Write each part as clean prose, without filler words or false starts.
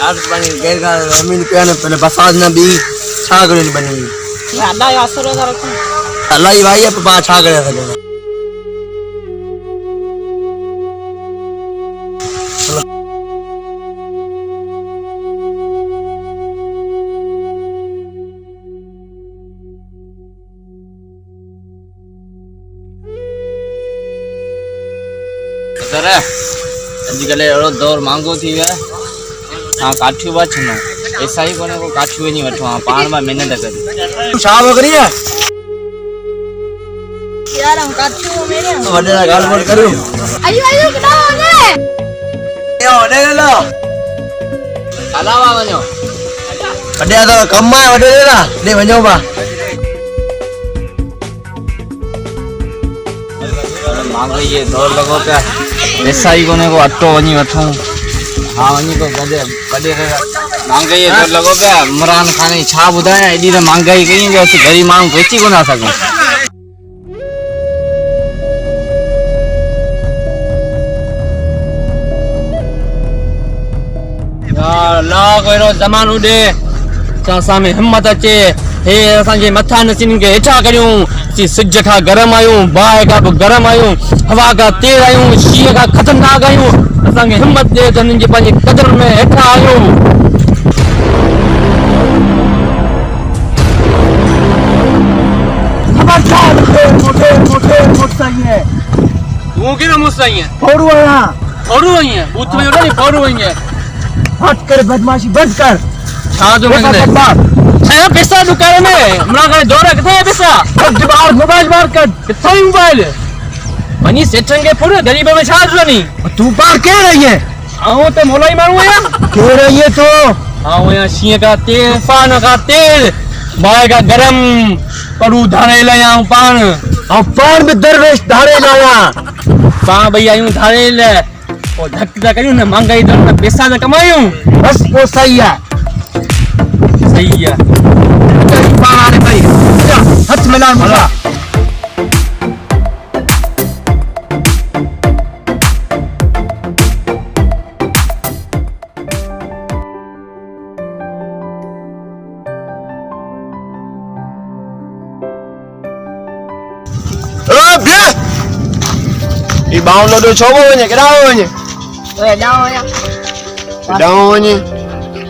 आज बनी गैर का जमीन पे आने पहले बसाज ना भी छागरे बनी अल्लाह या असर का रखो अल्लाह ही भाई है पापा छागरे था सर अजकल एड़ो दौर मांगो थी वे हां काठियो बा छनो ऐसा ही कोने को काठियो नहीं वठो हां पाण में मेहनत करी छा बकरी है यार हम काठियो मेरे वडे गाल बोल करू आयो आयो केना होने यो वडे लो हलावा वणो वडे तो कम है वडे ला ले वणो बा मांगो ये दौर लगो पे ऐसा ही कोने को अट्टो वनी वठो हां वनी को बदे बदे मांगे ये दौर लगो पे इमरान खान ने छा बुधाया एडी तो महंगाई कई जो गरीब मां बेची को ना सको यार ला कोइरो जमानो दे सामे हिम्मत अचे हे असा जे मथा नसिन के हेठा करियो सी सिज का गरम आयो बाय का गरम आयो हवा का तेज आयो शी का खतरनाक आयो असा के हिम्मत दे जन जे पाजे कदर में हेठा आयो खबरदार मोटे सही है तू केना मुसई है फोड़ू है फोड़ू है बूथ में नहीं फोड़ू है हट कर बदमाशी बंद कर छा जो मंगने छा पैसा दुकान में हमरा का जोरा किथे है पैसा बाहर मोबाइल बाहर कर किथे मोबाइल मनी सेठन के पूरे गरीब में छा जो नहीं तू पार के रही है आओ तो मोलाई मारू है के रही है तो आओ यहाँ शी का तेल पान का तेल बाय का गरम परू धारे लाया पान और पान में दरवेश धारे लाया पा भैया यूं धारे ले और धक्का करियो ना महंगाई दर में पैसा न कमायूं बस वो सही है पान भाई हाथ मिला मुला ई बाउंड लो छोबो वने केडाओ वने ओए डाओ या केडाओ वने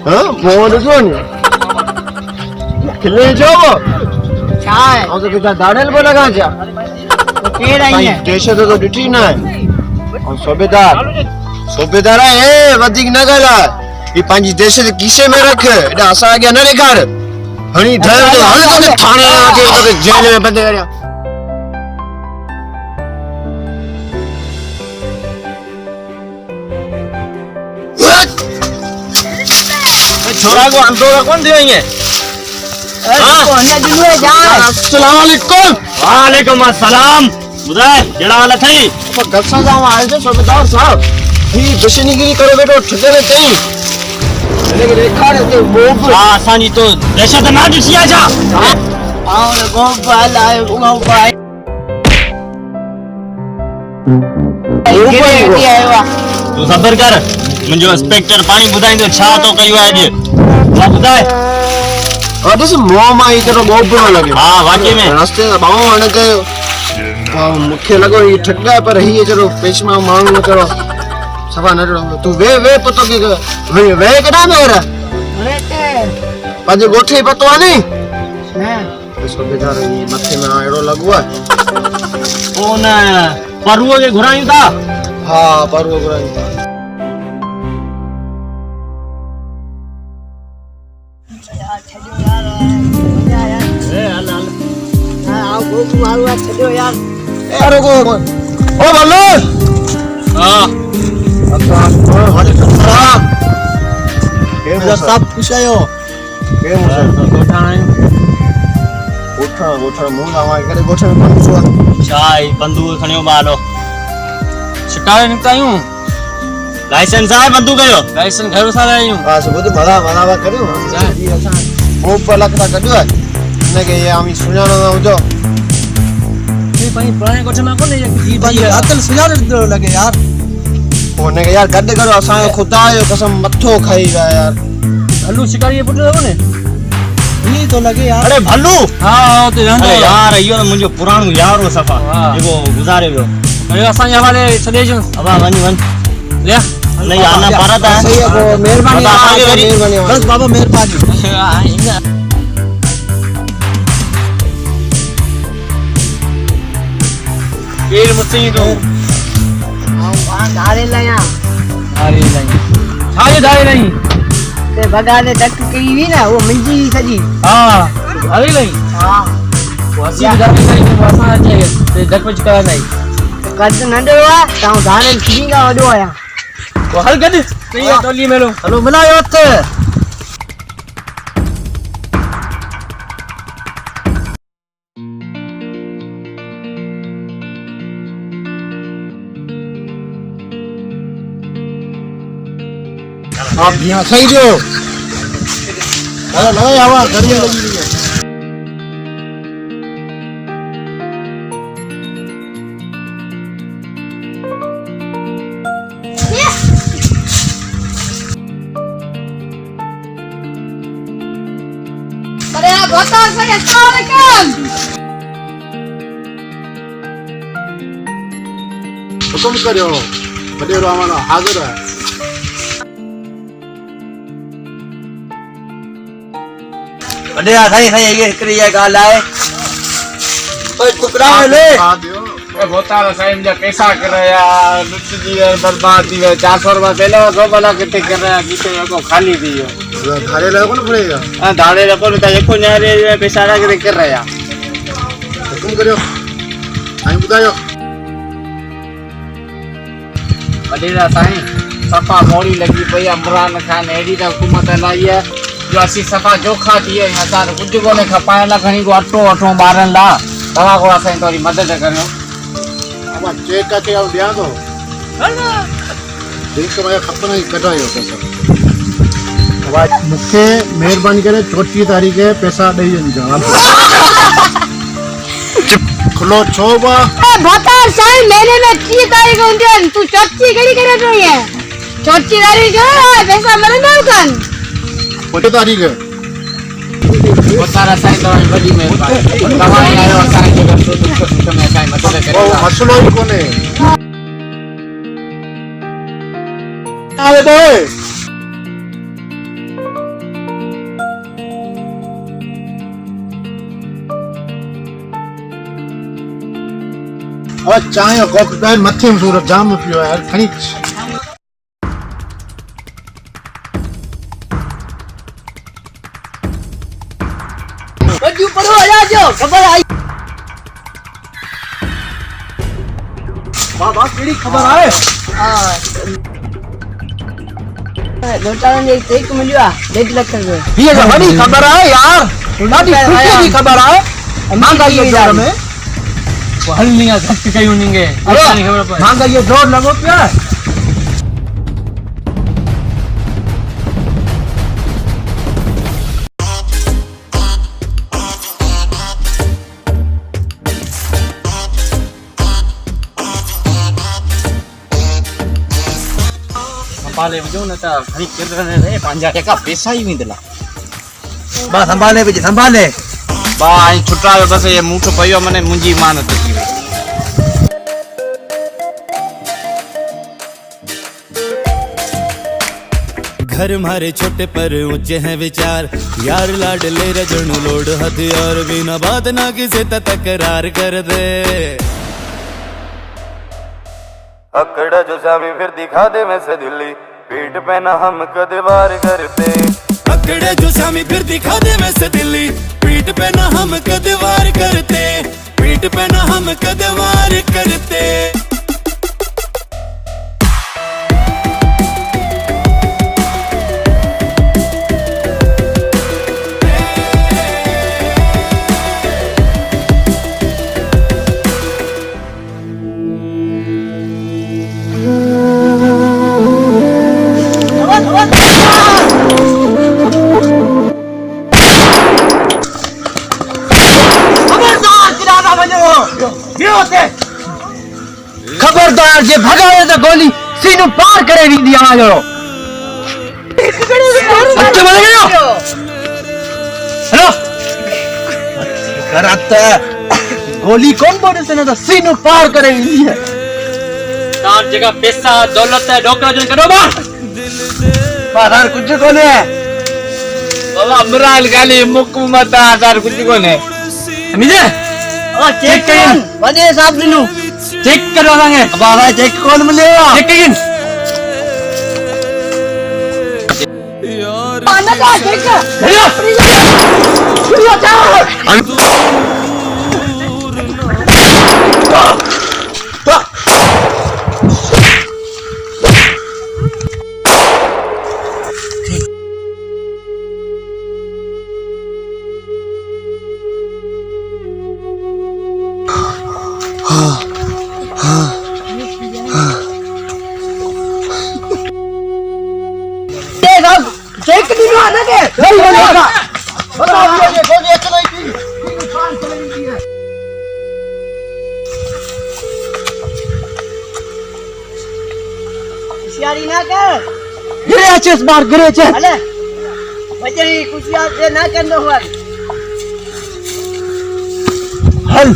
हां मोन जो ने खिले छोबो छाए और तो किता दाड़ेल बो लगा जा के रही है देशे तो डिठी ना और सूबेदार है वधिक न गला ई पांजी देश के किसे में रख एडा असा आगे न रेखार हणी धर तो हल तो थाने आके तो जेल में बंद करया छोरा को अंदोरा कौन दिएंगे कोने दिलवे जा अस्सलाम वालेकुम वालेकुम अस्सलाम बुधाय जेड़ा वाला थई तो गसा जाव आए थे सूबेदार साहब ही दुश्मनीगिरी करो बेटो ठगले तई लेकिन रेखा रे ते मोब हां सानी तो दहशत ना दिसिया जा आओ ने गोपाल आए गोपाल तू सबर कर मुझे इंस्पेक्टर पानी बुधाई तो छा तो कयो आज ला बुधाय और दिस मोमा ही करो गोब लगे हां वाकई में रास्ते बाओ आने के मुख्य लगो ये ठगगा पर ही चलो पेशमा मांग न करो सभा न तू वे पतो के वे कदा मेरा पाजे गोठे पतो आनी हां सूबेदार ये मथे में एड़ो लगवा ओ ना परुओ के घुराई था हां परुओ घुराई था यार अरे को ओ बल्लो हां वालेकुम सलाम के सब खुश आयो के गोठा मुंह लावा करे गोठे में बंद छुआ चाय बंदूक खणियो बालो शिकायत निकायूं लाइसेंस है बंदूक कयो लाइसेंस घर सारा आयूं हां सब तो भला करियो जी असा वो पर लगता कडियो है ने के ये आमी सुनानो ना हो भाई पुराने कोठे में कोने ये भाई अकल सुना लगे यार होने के यार गड्ढे करो असां खुदा जो कसम मथो खाई गया यार हल्लू शिकारी पुट हो ने ये तो लगे यार अरे भल्लू हां तो रहंदो अरे यार इहो त मुंहिंजो पुराणो यार हो सफ़ा हाँ। जेको गुज़ारे वियो अरे असां जे हवाले छॾे जो अबा वञ ले नहीं आना पारा था सही है वो मेहरबानी बता आगे वरी। मेहरबानी बस बाबा मेहरबानी केर मुसी तो वहां धारे लया अरे नहीं छाजे धारे नहीं ते भगाने धक कई हुई ना वो मुंहिंजी सजी हां अरे नहीं हां वो असी धारे नहीं वो असां अचे ते धक पच करा नहीं कद नंढो आ तां धारे सींगा वडो आया वो हल गड सही है टोली मेलो हलो मिलायो हथ आप यहाँ सही जो लगा हवा गर्मी लगी हुई है अरे गोता से अस्सलाम वालेकुम हुकुम करियो वॾेरो आवाना हाज़िर है अरे सही सही ये हिकड़ी ये ॻाल्हि आहे ओए टुकड़ा ले बोतारा साईं जा पैसा कर रहा लुट जी बर्बाद थी वे 400 रुपया पहले वो भला किथे कर रहा किथे को खाली थी यो धारे लॻो न पड़ेगा हां धाड़े रखो त एको न्यारे पैसा रा के कर रहा हुकुम करियो साईं ॿुधायो वडेरा साईं सफा मोड़ी लगी पई इमरान खान एडी त हुकूमत लाई है जो असी सफा जोखा थी है असां कुछ कोने खपाए ला खणी को अटो वठो ॿारनि ला तव्हां को असां थोड़ी मदद करियो अब चेक करके आओ दिया तो दिन तो मैं खपना ही कटायो पैसा अब मुखे मेहरबानी करे 34 तारीख के पैसा दई वञो खुलो छो बा ए गोता साईं महीने में 30 तारीख होंदी है तू चौथी कड़ी करे रही है चौथी तारीख जो है पैसा मिलंदा कन 5 तारीख है बोतारा साईं तव्हां जी वॾी महिरबानी तव्हां ई आयो असां जे घर सुख सुख में असां मदद वो करियो मसलो ही कोने आवे बोए अब चाय और कॉफी पे मथे में सूरत जाम पियो यार खणी बजू पड़ो आ जाओ खबर आई वाह वाह केड़ी खबर आए दोटान ने एक मिलियो 1.5 लाख रुपए ये बड़ी खबर है यार ॾाढी खुशी की खबर है महंगाई के दौर में वो हल नहीं धक कई उनिंगे अरे खबर पर महंगाई ये दौर लगो पिया संभाले वजो न त खणी किरने रे पंजा टका पैसा ही विंदला बा संभाले बा आई छुटायो बस ये मुठ पयो मने मुंजी मानत थी वई घर मारे छोटे पर ऊंचे हैं विचार यार लाडले रजन लोड हथियार बिना बात ना किसे तकरार कर दे अकड़ा जो सामी फिर दिखा दे मैं से दिल्ली पीठ पे ना हम कद वार करते अकड़े जो सामी फिर दिखा दे मैं से दिल्ली पीठ पे ना हम कद वार करते पीठ पे ना हम कद वार करते खबरदार जे भगावे तो गोली सीनू पार करे वींदी आ जो सच बोल गयो हेलो करत गोली कौन बोले से ना तो सीनू पार करे वींदी है तार जगह पैसा दौलत है डॉक्टर जो करो बा बाहर कुछ कोने बाबा अमराल गाली मुक्कू मत आधार कुछ कोने समझे चेक करिन वडे साहब दिनु चेक करो लांगे बाबा चेक कौन मिलेगा चेक करिन पाना का देख हेलो चेक दिनु आना के नहीं होगा बताओ ये गोली एक नहीं थी होशियारी ना कर गिरे चेस मार गिरे चेस अरे बजरी कुशियार से ना करनो हुआ हल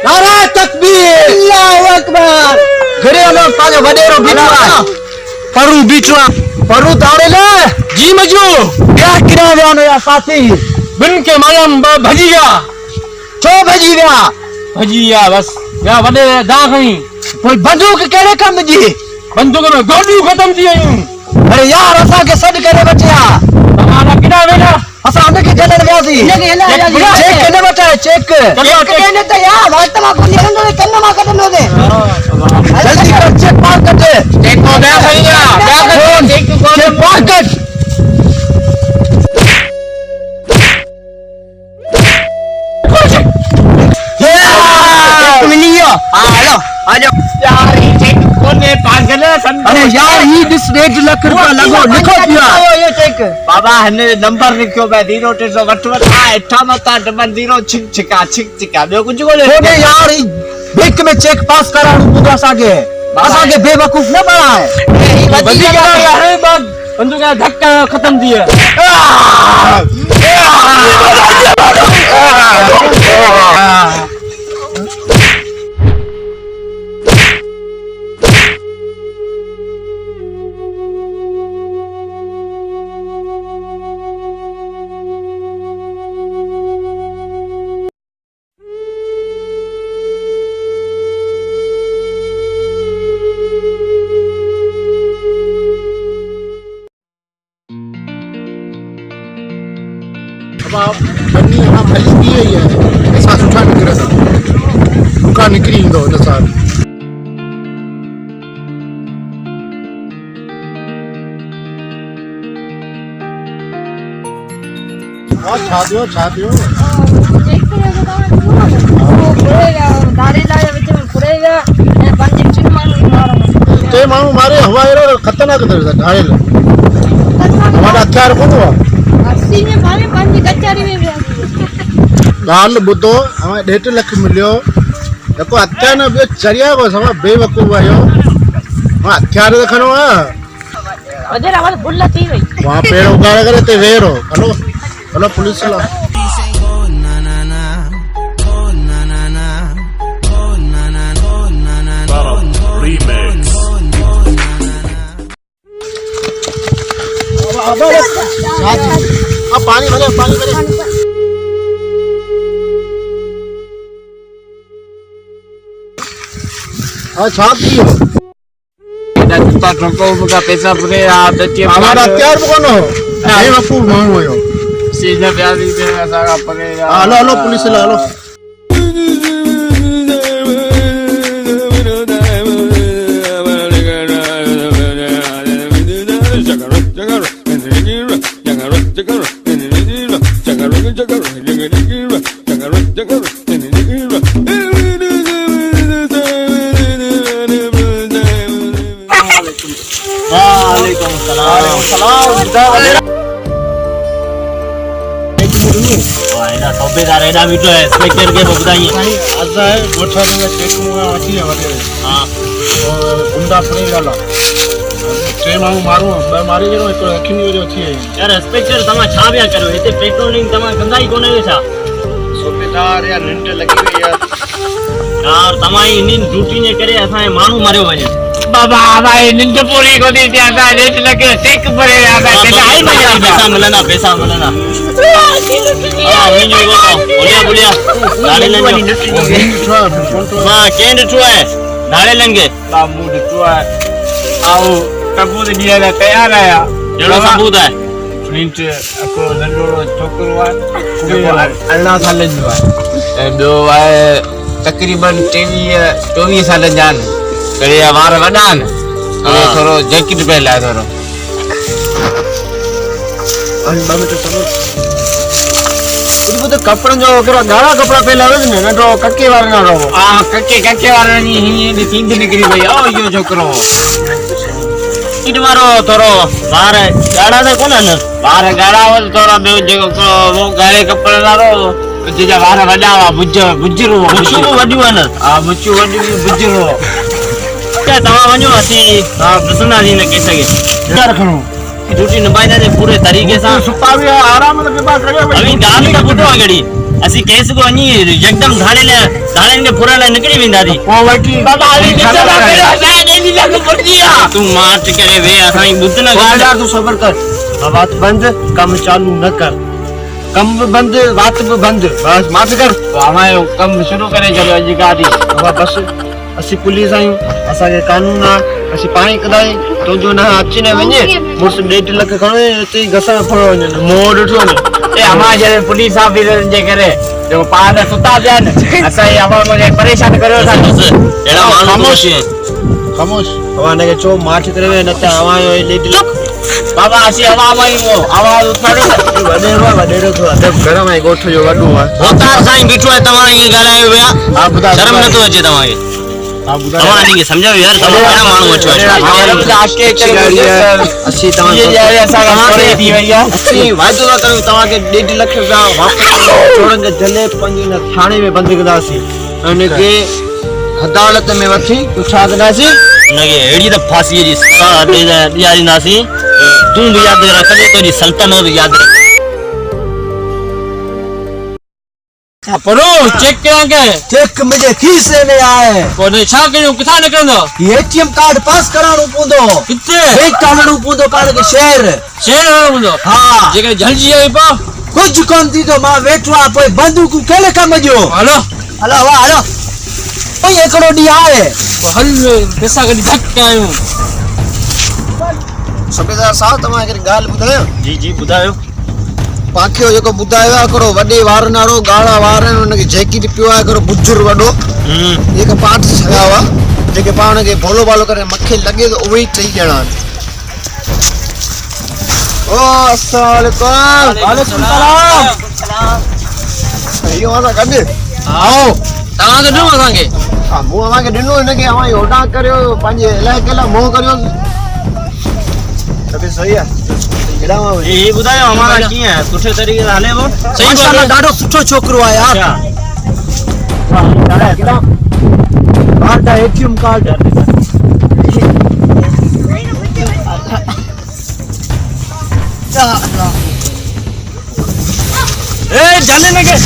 नारा तकबीर अल्लाहु अकबर गिरे लोग ताजे वडेरो बीचवा परू दाड़े ले जी मजू क्या किरा वानो या साथी बिन के मालम भजी गया छो भजी गया बस या वडे दा खई कोई बंदूक केड़े काम जी बंदूक में गोलियूं खत्म थी आयूं अरे यार असा के सड करे बचिया तमारा किना वेला असा उन के जलन व्यासी चेक केने बचा चेक कहने तो यार बात मा को निरंदो कन्न मा कदम दे जल्दी कर चेक पार कर दे चेक को दे भैया क्या करो चेक को चेक पार कर मिलियो हेलो आ जाओ यार ये चेक कोने पागल है अरे यार ये दिस 1.5 लाख रुपया लगो लिखो दिया ये चेक बाबा हने नंबर लिखो बे 03 वट वट आ एठा मता डबल 0 छिक छिका बे कुछ बोले होने यार बैंक में चेक पास कराणु बुदा सागे असागे बेवकूफ न बनाए बंदी का है बंदूक का धक्का खत्म दिया बन्नी यहाँ भली थी है ऐसा सुठा निकरे था रुका निकरी इंदो नसार छा दियो चेक करेगा पुरेगा दाढ़ी लाया बीच में पुरेगा ये पंजी चिन मारो ते मानू मारे हवाएरो खतरनाक दर्जा घायल हमारा हथियार कौन हुआ अस्सी में मारे पंजी कचारी में गाल बुद्धो हमें 1.5 लाख मिलियो देखो हथियार न बियो चरिया को समा बेवकूफ आयो हां हथियार देखनो है अजर आवाज बुल्ला थी भाई वहां पेड़ उगाड़ करे ते वेरो हेलो पुलिस ला पानी भरे छाप दियो जूता ठोको का पैसा पूरे आप देती हमारा हथियार कौन हो ये वकूफ मांगो यो सीधे प्यारी दे सारा पड़े हेलो पुलिस ला हेलो सूबेदार एडा बीठो है इंस्पेक्टर के बुधाई आज है गोठा में टेक में अची है वडे हां और गुंडा पड़ी गाला टे माण्हू मारो ब मारी जणो हिकड़ो अखिनी जो थी यार इंस्पेक्टर तमा छा बिया करो इते पेट्रोलिंग तमा कंदा ही कोने छा सूबेदार या निंड लगी हुई है यार तमाई इन ड्यूटी ने करे असा मानू मारियो वने बाबा भाई निंद पूरी को दी थी आता रेट लगे टेक पड़े आता आई नहीं पैसा मिलना हां वीडियो को बोलिया नाले लेंगे हां केंड टू है नाले लेंगे बाबू तो आओ सबूत दिया ना तैयार आया जेड़ो सबूत है प्रिंट को नंडोरो छोकरो है अल्लाह साल जो है दो है तकरीबन 24 साल जान करे हमारे वडान थोरो जैकेट पहला थोरो बाबू तो सब तो कपड़ा जो ओकरा गाढ़ा कपड़ा पहला है ने नडो कक्के वार ना रहो आ कक्के वाला नहीं ही तीन दिन निकली भई ओ यो छोकरो इट मारो थोरो बाहर गाड़ा से कोन न बाहर गाड़ा वल थोड़ा बे जो वो गाड़े कपड़ा ना रो जे बाहर वडावा बुजरो मुछु वडियो न आ मुछु वडी बुजरो क्या तवा वणो असी प्रसन्ना जी ने कह सके क्या रखनो ड्यूटी निभाइना जे पूरे तरीके से सुपा भी आराम से बात करे अभी गाल का बुटो आगड़ी असी केस को अनी एकदम धाड़े ने पूरा ले निकली विंदा दी ओ वकी बाबा अली नहीं लग पड़ दिया तू मार्च करे वे असाई बुद्ध न यार तू सबर कर बात बंद काम चालू न कर कम बंद बात बंद बस माफ कर हमारे कम शुरू करे चलो अजी गाड़ी अब बस असी पुलिस आयू असा के कानून आ असी पाणी कदाई तो जो ना अची ने वने मुस 1.5 लाख खणे ते गसा फड़ो वने मोड़ उठो ने ए हमारे जे पुलिस ऑफिसर जे करे जो पाद सुता जान असा ये हवा मुझे परेशान करो था एड़ा खामोश खामोश हवा ने के चो माठ करे न ते हवा 1.5 लाख बाबा असी हवा में वो आवाज उठाड़ो वडेरो तो अदब गरम है गोठ जो वडू है होता साईं बिठो है तवा ये गालायो वया आप बता शर्म न तो अचे तवा के आप बता तवा नी के समझाओ यार तवा केड़ा मानू अचो आके असी तवा ये जा ऐसा करे दी भैया असी वादो करू तवा के 1.5 लाख रुपया वापस छोड़न के जले पंजी न थाने में बंद कदासी अने के अदालत में वठी पुछा कदासी नगे एड़ी त फांसी जी सजा दे दियारी नासी तू भी याद रख तेरी सल्तनत याद रख परो चेक करा के चेक मुझे खीसे में आए कोने छा कयो किथा निकरंदो एटीएम कार्ड पास कराणो पवंदो किथे बैंक काढणो पवंदो काढ के शहर हूंदो हाँ जेके जलजी आई पा कुछ कोन थी तो मां वेठो आ पोइ बंदूक केले कम जो हलो हलो वाह हलो ओए एकड़ो डी आए हल पैसा कडी धक आयो सूबेदार साहब तमा के गाल बुधायो जी जी बुधायो पाखियो जेको बुधायो करो वडे वार नारो गाला वार उन के जैकेट पियो आ करो बुजुर्ग वडो एक पाठ छगावा जेके पाण के भोलो भालो करे मखे लगे तो वही टई जणा ओ अस्सलाम वालेकुम वालेकुम सलाम यो आसा कदे आओ ता के दो असा के मु आवा के दिनो ने के आवा योडा करियो पंजे इलाके ला मोह करियो अबे सही है एड़ा ये बुधायो हमारा की है सुठे तरीके से हले वो सही माशाल्लाह डाडो सुठो छोकरो आ यार बाहर का एटीएम कार्ड ए जाने लगे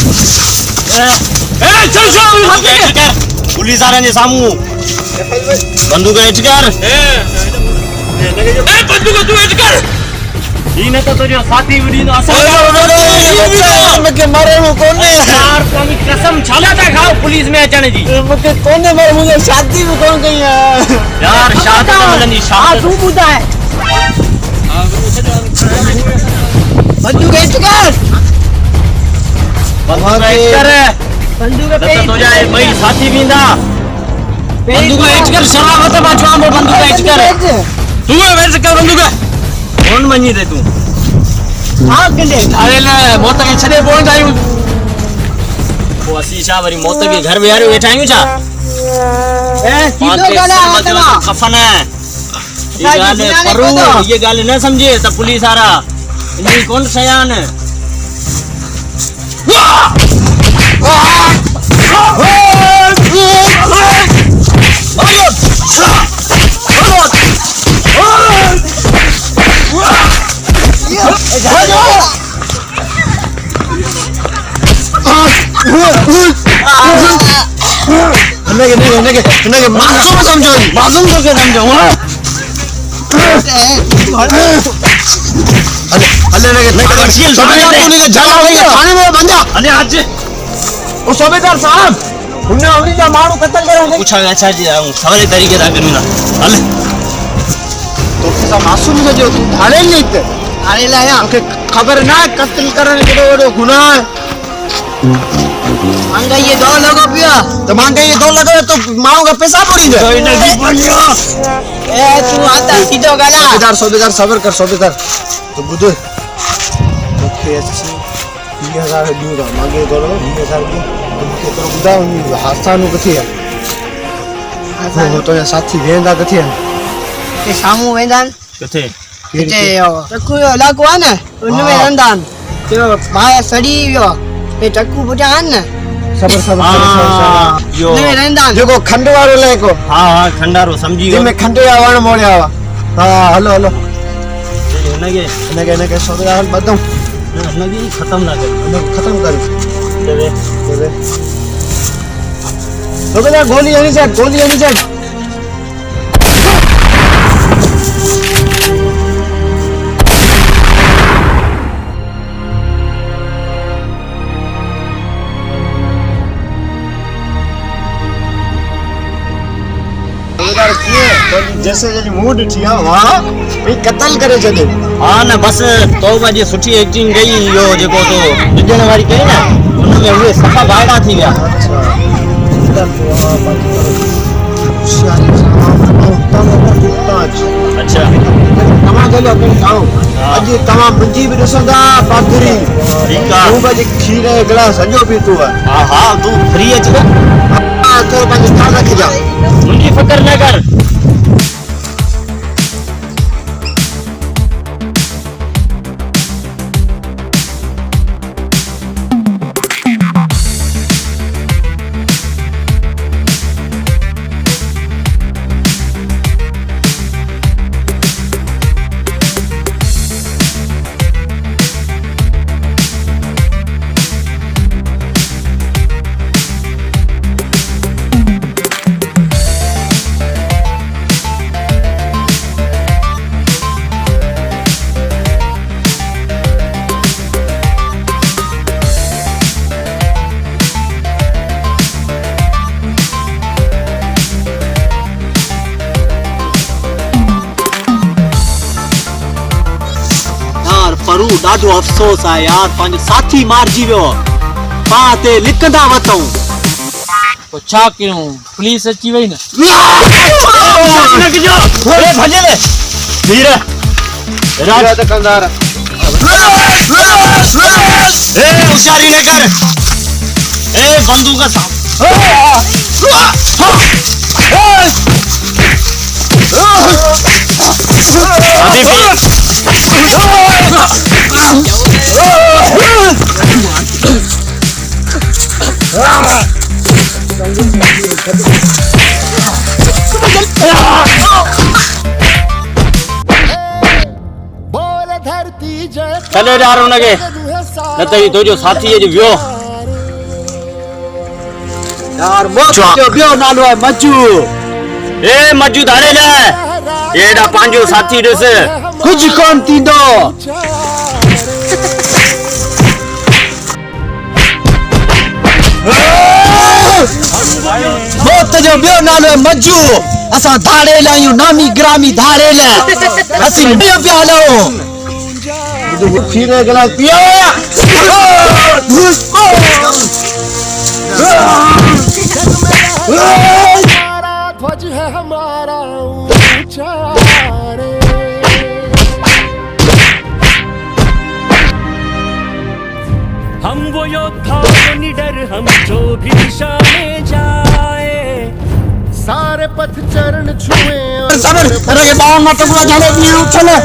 ए चल पुलिस आ रहे हैं सामू बंदूक एच कर बंदूक तू एच कर इने तो तुझे साथी विडी नो असा के मारे वो कोने यार कोनी कसम छाला था खाओ पुलिस में अचने जी मुके कोने मारे मुझे शादी में कौन गई है यार शादी तो मिलनी शादी तू बुदा है बंदूक एच कर बंदूक एच कर बंदूक तो तो जाए भाई साथी बिंदा बंदूक एच कर शराबत बचवा में बंदूक एच कर तू वेच कर बंदूक कौन मनी दे तू हां गले अरे ले मौत के छने बोल जाई वो असी छा वरी मौत के घर में यार बैठा आयू छा ए सीधो गला हाथवा खफन है ये गाल परू ये गाल न समझे तो पुलिस आ रहा ये कौन सयान मासूम समझो मालूम तो के समझो थाने में बंदा अने आज ओ सूबेदार साहब उन्हें अमरी का मारू कत्ल करो पूछा अच्छा जी सवारी तरीके दा करूंगा हल तो किसा मासूम है जो तू थाने नहीं थे थाने लाया ओके खबर ना कत्ल करने के वो गुनाह है मांगा ये 2 लोगों पिया तो मांगा ये 2 लोगों तो माओ का पैसा पूरी दे कोई नहीं बनियो ए तू आता सीधो गला सूबेदार सबर कर सूबेदार तो बुध ओके अच्छी 20,000 दूंगा मांगे करो 20,000 की तो तो बुधा हादसा नु कथी है वो तो या साथी वेंदा कथी है ए सामू वेंदान कथे ते टक्कू लागो आ ने उनमें रंदान ते माया सड़ी वियो ए टक्कू बुटा आन ने सबर यो उनमें रंदान जेको खंड वालो लेको हां हां खंडारो समझी गयो में खंड आवण मोड़े आवा हां हलो हलो नगे नगे सूबेदार बदम नगे खत्म ना कर खत्म कर देवे सूबेदार गोली आनी चाहिए जैसे जैसे मूड थिया वहां भी कत्ल करे जदे हां ना बस तौबा जी सुठी एक्टिंग गई यो जेको तो डिजन वाली कही ना उनमें हुए सफा भागा थी गया अच्छा तमाम गलो अपन खाओ अज तमाम मुंजी भी ॾिसंदा पागरी ठीक आ तू बजे खीर जो गिलास सॼो पीतो आहे हां हां तू फ्री अच तो पंहिंजे स्थान रखी जा मुंहिंजी फिकर न कर परू ॾाढो अफ़सोस आहे यार पंहिंजो साथी मारिजी वियो पाण ते लिकंदा वतऊं तो छा कयूं पुलिस अची वई न भॼे धीर राजा दुकानदार होशियारी न कर बंदूक सां चले जा रहा हुनखे न त तुंहिंजो साथी जो वियो यार मोचो ॿियो नालो आहे मजू मजू धारे जाए एड़ा पांजो साथी ॾिस कुछ कोन थींदो मोत जो ॿियो नालो आहे मजू असां धाड़ेल आहियूं नामी ग्रामी धाड़ेल असीं ॿियो पिया हलूं खीर जो गिलास पियो ध्वज है हमारा ऊंचा रे हम वो योद्धा निडर हम जो भी दिशा में जाए सारे पथ चरण छुए सबर अरे ये बावन में टुकड़ा झाले नहीं उछले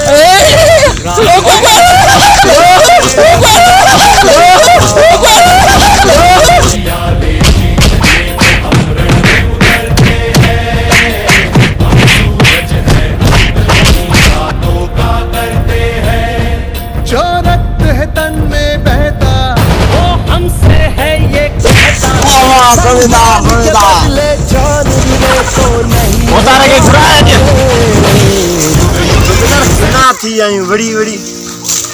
उतार के घुराया जे ना थी आई बड़ी बड़ी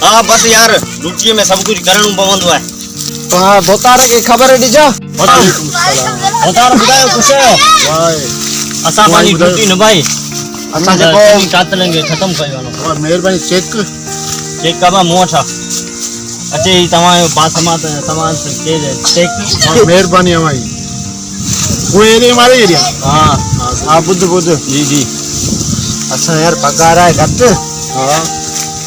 हाँ बस यार ड्यूटी में सब कुछ करणो पवंदो है तो हाँ बोतार के खबर है ॾिजा उतार बुधायो कुछ असा पानी ड्यूटी निभाई असां जेको कातलेंगे खत्म कयो वालो महिरबानी चेक चेक कबा मोठा अचे ही तवायो बासमा सामान के चेक महिरबानी हमारी वो एरिया मारे एरिया हां हाँ बुध जी जी असां यार पगार है घट हाँ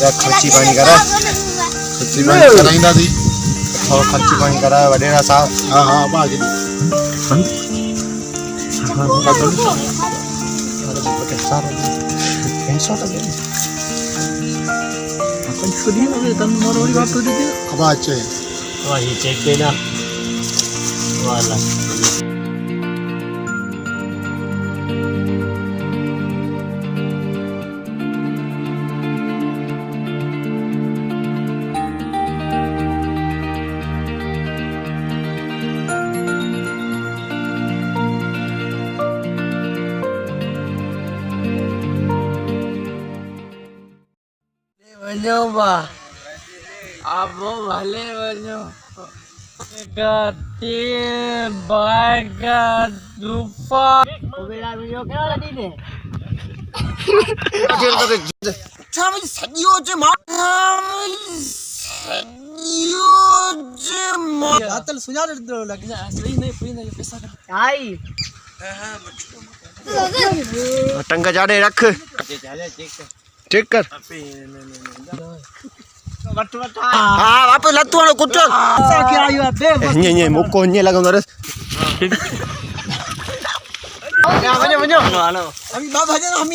या खर्ची पानी करा खर्ची पानी कराईंदा थी थोड़ा खर्ची पानी करा वडेरा साहब हाँ हाँ बाकी अब अच्छे वाह ये चेक देना वाला वञो बा आप भले वञो गति बागा दुफा टंग जाड़े रख चेक कर हाँ वापस लत्तू वालो कुछ ये मुको ये लगंदो रे वञो वञो अभी बाबा जन हम